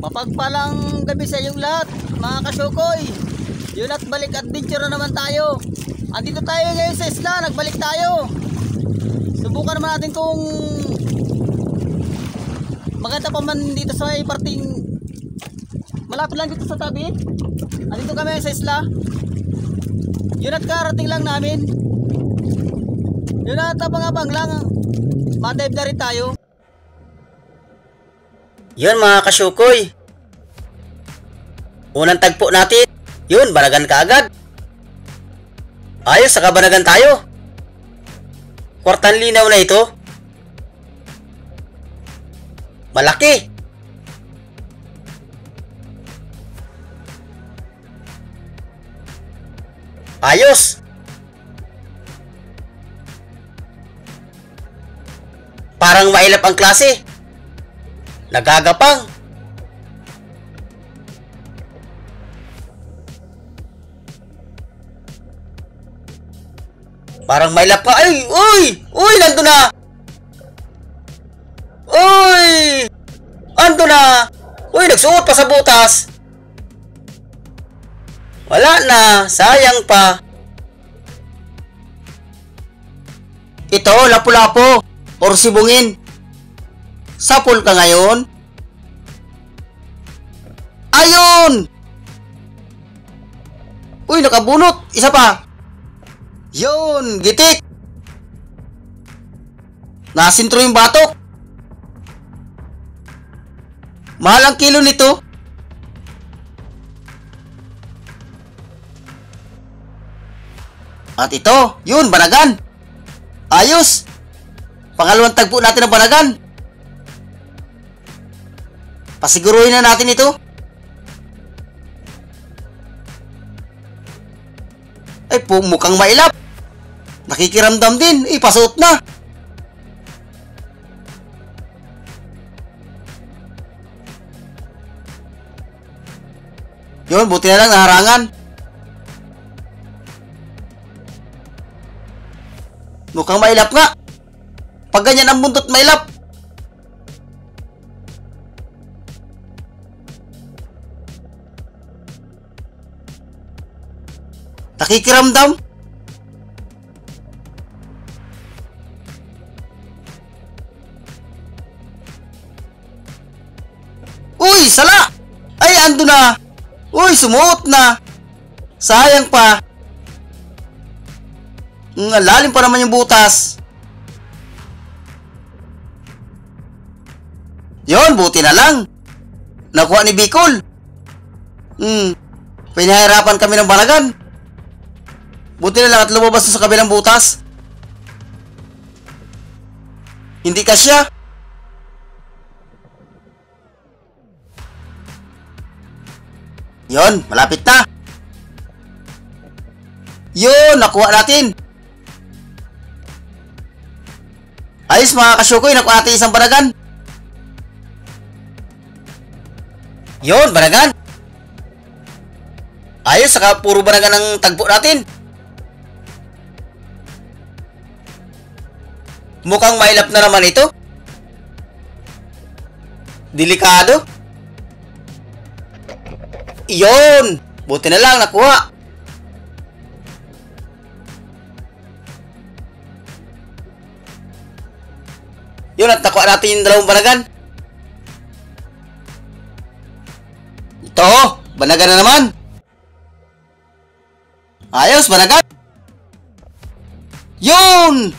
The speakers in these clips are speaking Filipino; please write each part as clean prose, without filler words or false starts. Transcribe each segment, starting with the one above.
Mapagpalang gabi sa iyong lahat, mga kasyukoy. Yun at balik adventure na naman tayo. Andito tayo ngayon sa isla, nagbalik tayo. Subukan naman natin kung maganda pa man dito sa parting malapit lang dito sa tabi. Andito kami sa isla. Yun at karating lang namin. Yun at abang-abang lang, madive na rin tayo. Yun mga kasyukoy, unang tagpo natin, yun, banagan ka agad. Ayos, saka banagan tayo. Kwartang linaw na ito. Malaki. Ayos. Parang mailap ang klase. Nagagapang. Parang may lap ka. Ay! Uy! Uy! Nandun na! Uy! Ando na! Uy! Nagsuot pa sa butas! Wala na! Sayang pa! Ito, lapu-lapo! Or sibungin! Sapol ka ngayon? Ayun! Uy, nakabunot! Isa pa! Yun! Gitik! Nasintro yung batok! Mahal ang kilo nito! At ito! Yun! Banagan! Ayos! Pangalawang tagpo natin ng banagan! Pasiguruhin na natin ito. Ay po, mukhang mailap. Nakikiramdam din. Ipasuot na. Yun, buti na lang naharangan. Mukhang mailap nga. Pag ganyan ang buntot mailap. Nakikiramdam? Uy, sala! Ay, ando na! Uy, sumuot na! Sayang pa! Lalim pa naman yung butas. Yon, buti na lang. Nakuha ni Bicol. Pinahirapan kami ng banagan. Buti na lang at lumabas na sa kabilang butas. Hindi kasya. Yon, malapit na. Yon, nakuha natin. Ayos mga kasyukoy, nakuha natin isang banagan. Yon, banagan. Ayos, saka puro banagan ang tagpo natin. Mukhang mailap na naman ito. Delikado. Iyon! Buti na lang nakuha. Yun, at nakuha natin yung dalawang banagan. Ito, banagan na naman. Ayos, banagan. Yun!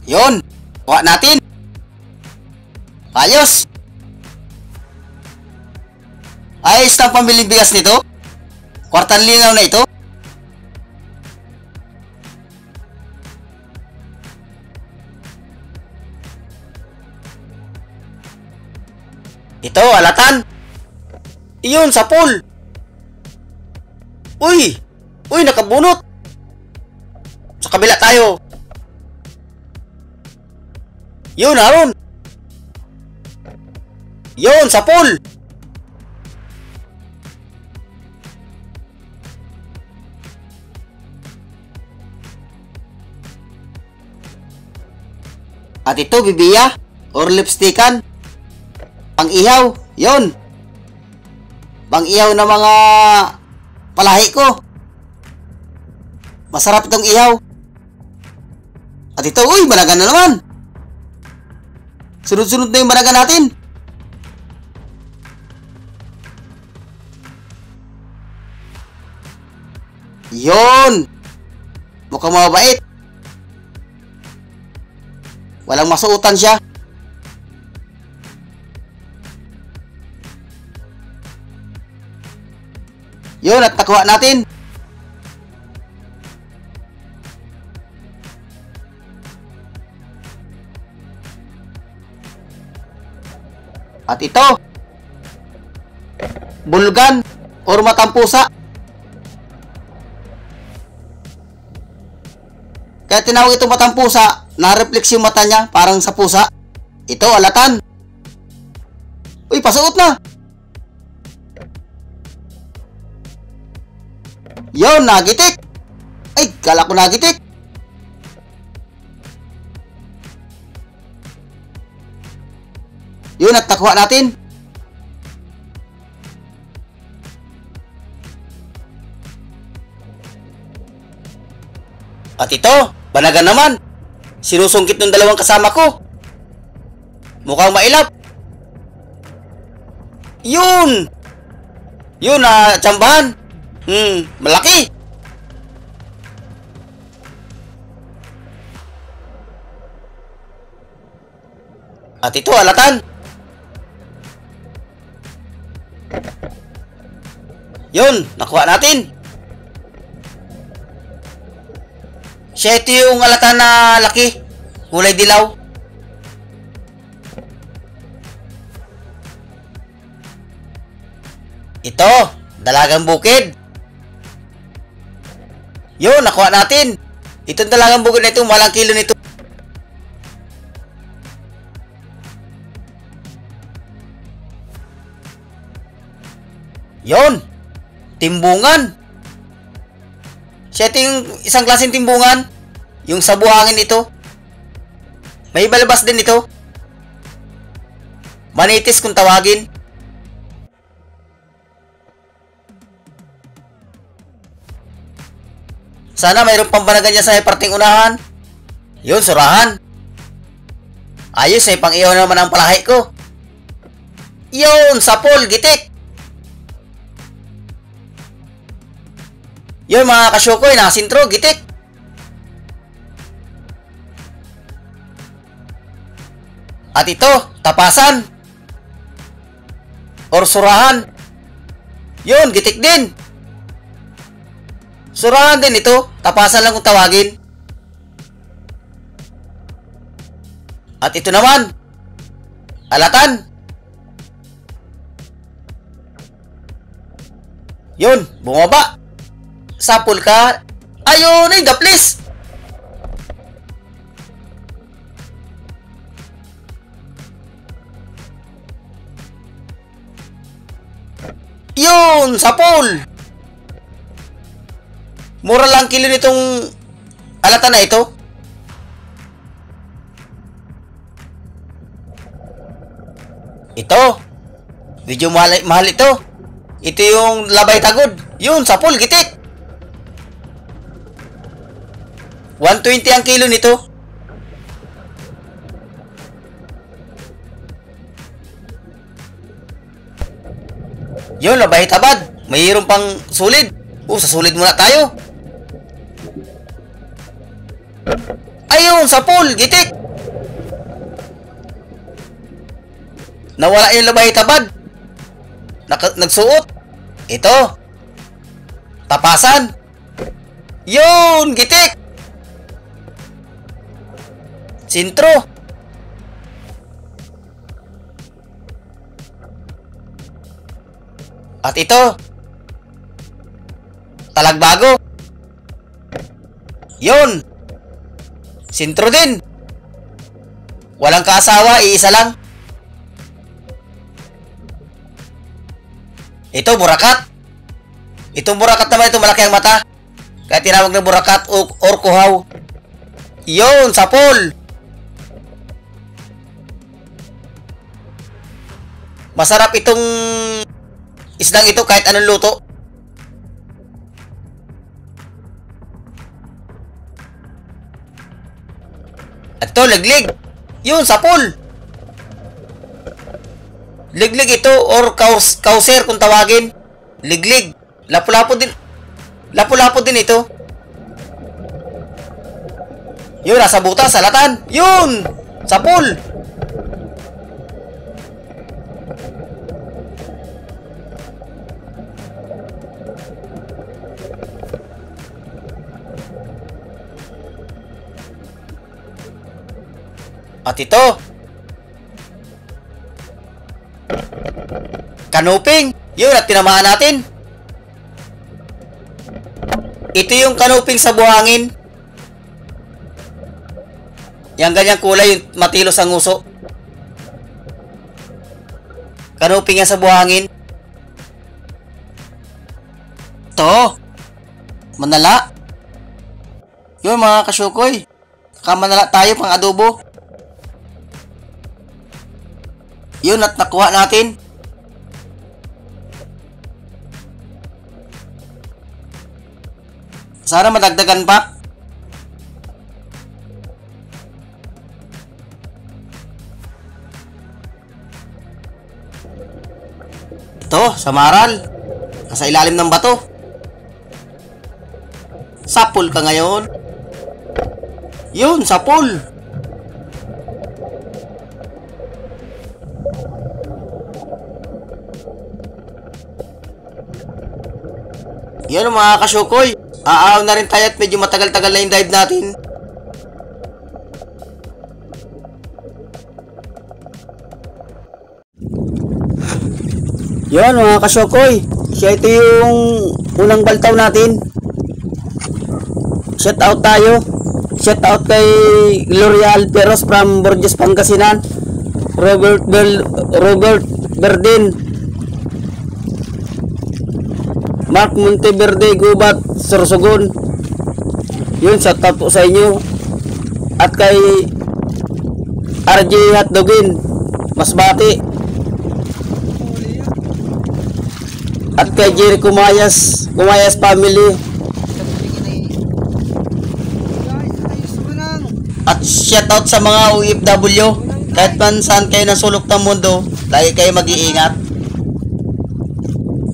Yun! Kuha natin! Ayos! Ayos na pambiling bigas nito. Kwartang linaw na ito. Ito, alatan. Iyon, sa pool. Uy! Uy, nakabunot. Sa kabila tayo. Yun, Aaron. Yun, sa pool. At ito, bibiya or lipstickan. Pang-ihaw. Yun. Pang-ihaw na mga palahi ko. Masarap itong ihaw. At ito, uy, banagan na naman. Sunod-sunod na yung banagan natin. Yun. Mukhang mabait. Walang masuutan siya. Yun, at nakuha natin. At ito, bulgan or matang pusa. Kaya tinawag itong matang pusa, na-reflex yung mata niya parang sa pusa. Ito, alatan. Uy, pasuot na. Yun, nagitik. Ay, kala ko nagitik. Yun, at nakuha natin. At ito, banagan naman. Sinusungkit ng dalawang kasama ko. Mukhang mailap. Yun! Yun, tsambahan. Malaki. At ito, alatan. Yun, nakuha natin. Siya, ito yung alatan na laki. Kulay dilaw. Ito, dalagang bukid. Yun, nakuha natin. Itong dalagang bukid na ito, malang kilo nito. Yun, timbungan. Siya, ito yung isang klaseng timbungan. Yung sa buhangin ito. May balbas din ito. Manitis kung tawagin. Sana mayroong pambanagan niya sa parting unahan. Yun, surahan. Ayos, pang iyaw naman ang palahi ko. Yun, sapol, gitik. Yun, mga kasyokoy, nakasintro, gitik. At ito, tapasan. Or surahan. Yun, gitik din. Surahan din ito. Tapasan lang kung tawagin. At ito naman, alatan. Yun, bumaba. Sapul ka. Ayun, ay, gaplis. Yun, sapul. Mura lang kilo nitong alatan na ito. Ito. Medyo mahal ito. Ito yung labay tagod. Yun, sapul, gitik. 120 ang kilo nito. Yun, labay tabad. Mayroon pang sulid. Sa sulid muna tayo. Ayun, sapul, gitik. Nawala yung labay tabad. Nagsuot. Ito. Tapasan. Yun, gitik. Sintro. At ito, talagbago. Yun, sintro din. Walang kaasawa, iisa lang. Ito, burakat. Itong burakat naman, ito malaki ang mata. Kaya tinawag na burakat or kuhaw. Yun, sapol. Masarap itong isdang ito kahit anong luto. Ito, liglig. Yun, sapol. Liglig ito or kauser kung tawagin. Liglig. Lapu-lapu din. Lapu-lapu din ito. Yun, nasa butas, salatan. Yun! Sapol! At ito, kanuping. Yun, at tinamaan natin. Ito yung kanuping sa buhangin. Yang ganyang kulay, yung matilos ang nguso. Kanuping yan sa buhangin. Ito, manala. Yun mga kasyukoy, kamanala tayo pang adobo. Yun, at nakuha natin. Sana madagdagan pa. Ito, samaral. Nasa ilalim ng bato. Sapol ka ngayon. Yun, sapol. Yan mga kasyukoy, aaw na rin tayo at medyo matagal-tagal na yung dive natin. Yan mga kasyukoy, siya ito yung unang baltaw natin. Shout out tayo. Shout out kay Gloria Alperos from Borges, Pangasinan. Robert Berdin, Mark Monteverde, Gubat, Sorsogon. Yun, shout out po sa inyo. At kay RJ Hotdogin, Masbati. At kay Jerry Kumayas family. At shout out sa mga OFW. Kahit man saan kayo nasulok ng mundo, lagi kayo mag-iingat.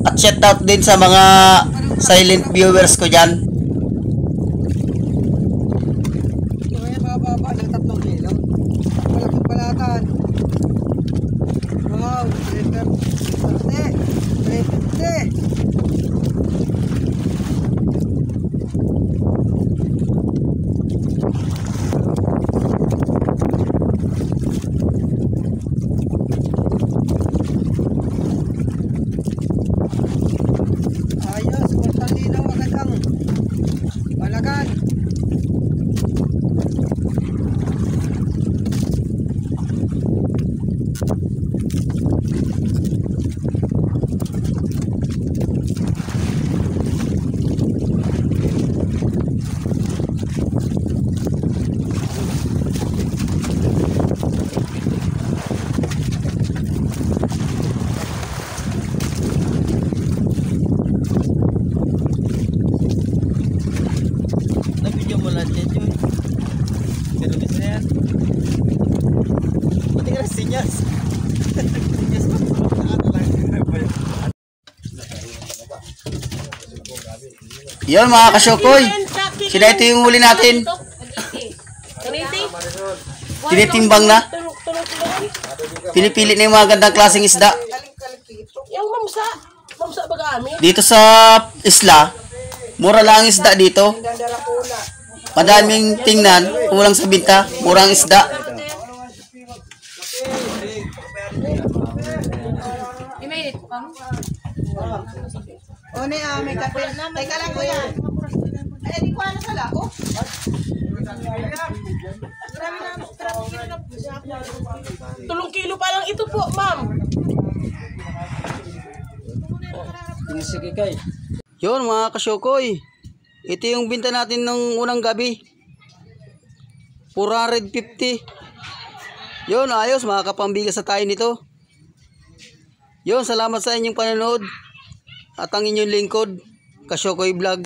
At shout out din sa mga silent viewers ko dyan. Ito kaya bababa ng 3 kilo. Malaking palatan. Wow, 350. Ayos, Constantino, magandang balagan. Nabidyo mo lang dyan yun. Pero bisa yan. Pati ka na sinyas. Sinyas pa. Yun mga kasyukoy, sila ito yung huli natin. Tinitimbang na. Pinipili na yung mga gandang klaseng isda. Yung mamsa baga amin. Dito sa isla, mura lang ang isda dito. Madaming tingnan, kulang sa binta, murang isda. O na may kape. Teka lang ko yan. Ay, di ko ano sa lako. Tulong kilo pa lang ito po, ma'am. Sige kay. Yun mga kasyokoy. Ito yung binta natin ng unang gabi. 450. Yun, ayos. Makakapambigas sa tayo nito. Yun, salamat sa inyong panonood. At ang inyong lingkod, Kasyokoy Vlog.